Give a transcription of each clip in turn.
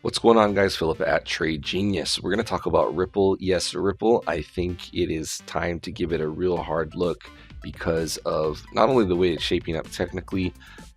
What's going on, guys? Philip at Trade Genius. We're going to talk about Ripple. Yes, Ripple. I think it is time to give it a real hard look because of not only the way it's shaping up technically,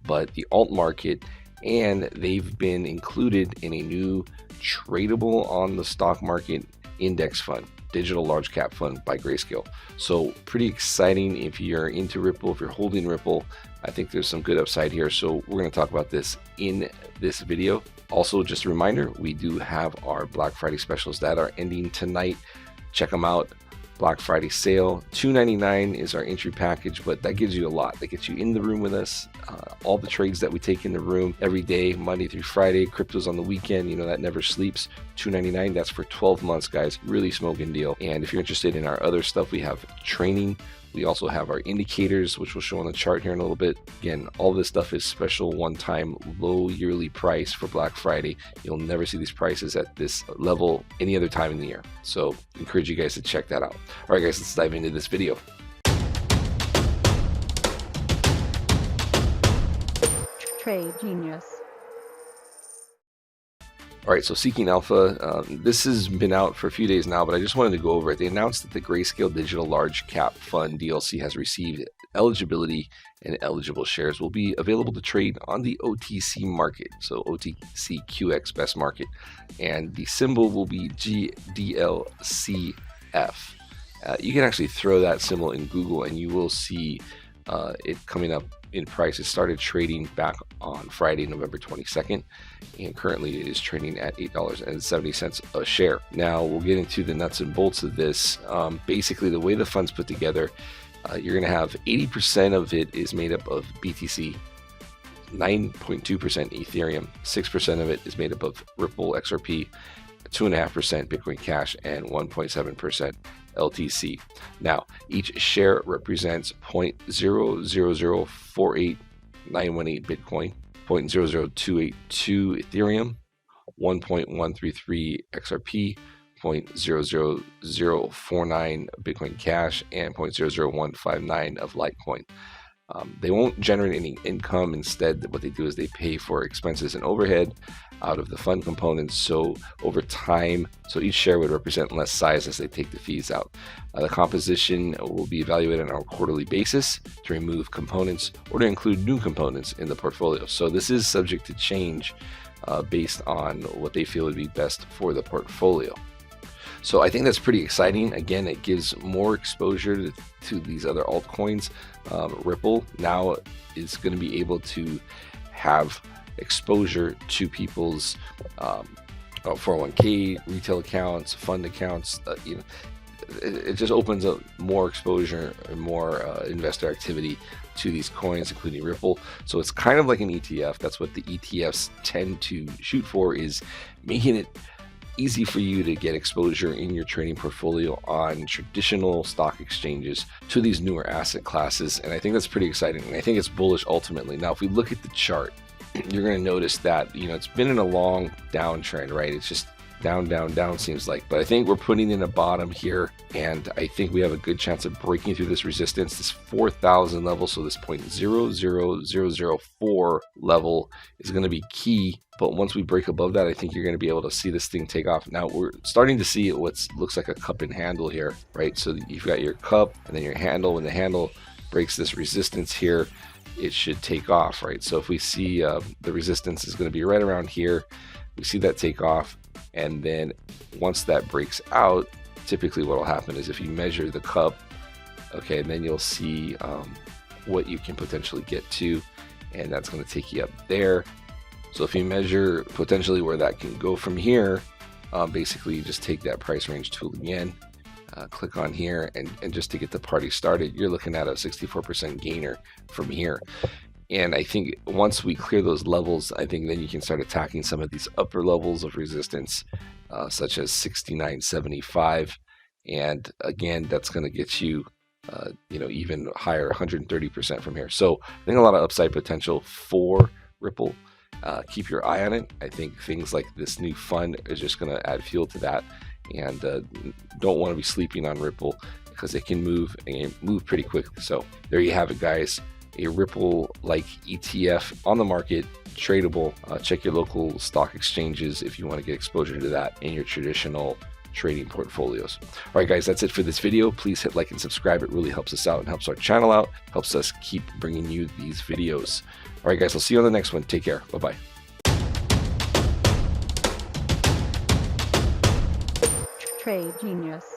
but the alt market, and they've been included in a new tradable on the stock market index fund, digital large cap fund by Grayscale. So pretty exciting if you're into Ripple, if you're holding Ripple. I think there's some good upside here. So we're going to talk about this in this video. Also, just a reminder, we do have our Black Friday specials that are ending tonight. Check them out. Black Friday sale, $2.99 is our entry package, but that gives you a lot. That gets you in the room with us. All the trades that we take in the room every day, Monday through Friday, cryptos on the weekend, that never sleeps. $2.99, that's for 12 months, guys. Really smoking deal. And if you're interested in our other stuff, we have training. We also have our indicators, which we'll show on the chart here in a little bit. Again, all this stuff is special one-time low yearly price for Black Friday. You'll never see these prices at this level any other time in the year. So encourage you guys to check that out. All right, guys, let's dive into this video. Trade Genius. All right, so Seeking Alpha, this has been out for a few days now, but I just wanted to go over it. They announced that the Grayscale Digital Large Cap Fund DLC has received eligibility, and eligible shares will be available to trade on the OTC market, so OTCQX Best Market, and the symbol will be GDLCF. You can actually throw that symbol in Google and you will see it coming up in price. It started trading back on Friday, November 22nd, and currently it is trading at $8.70 a share. Now we'll get into the nuts and bolts of this. Basically, the way the fund's put together, you're going to have 80% of it is made up of BTC, 9.2% Ethereum, 6% of it is made up of Ripple XRP, 2.5% Bitcoin Cash, and 1.7% LTC. Now, each share represents 0.00048918 Bitcoin, 0.00282 Ethereum, 1.133 XRP, 0.00049 Bitcoin Cash, and 0.00159 of Litecoin. They won't generate any income. Instead, what they do is they pay for expenses and overhead out of the fund components. So over time, each share would represent less size as they take the fees out. The composition will be evaluated on a quarterly basis to remove components or to include new components in the portfolio. So this is subject to change based on what they feel would be best for the portfolio. So I think that's pretty exciting. Again, it gives more exposure to these other altcoins. Ripple now is going to be able to have exposure to people's 401k, retail accounts, fund accounts. It just opens up more exposure and more investor activity to these coins, including Ripple. So it's kind of like an ETF. That's what the ETFs tend to shoot for, is making it easy for you to get exposure in your trading portfolio on traditional stock exchanges to these newer asset classes. And I think that's pretty exciting. And I think it's bullish ultimately. Now, if we look at the chart, you're going to notice that, it's been in a long downtrend, right? It's just down, down, down seems like, but I think we're putting in a bottom here, and I think we have a good chance of breaking through this resistance, this 4,000 level. So this 0.00004 level is going to be key. But once we break above that, I think you're going to be able to see this thing take off. Now we're starting to see what looks like a cup and handle here, right? So you've got your cup and then your handle. When the handle breaks this resistance here, it should take off, right? So if we see the resistance is going to be right around here, we see that take off. And then once that breaks out, typically what will happen is if you measure the cup, okay, and then you'll see what you can potentially get to, and that's going to take you up there. So if you measure potentially where that can go from here, basically you just take that price range tool again, click on here, and just to get the party started, you're looking at a 64% gainer from here. And I think once we clear those levels, I think then you can start attacking some of these upper levels of resistance, such as 69.75. And again, that's going to get you, even higher, 130% from here. So I think a lot of upside potential for Ripple. Keep your eye on it. I think things like this new fund is just going to add fuel to that. And don't want to be sleeping on Ripple because it can move and move pretty quickly. So there you have it, guys. a Ripple like ETF on the market, tradable. Check your local stock exchanges if you want to get exposure to that in your traditional trading portfolios. All right, guys, that's it for this video. Please hit like and subscribe. It really helps us out and helps our channel out, helps us keep bringing you these videos. All right, guys, I'll see you on the next one. Take care. Bye-bye. Trade Genius.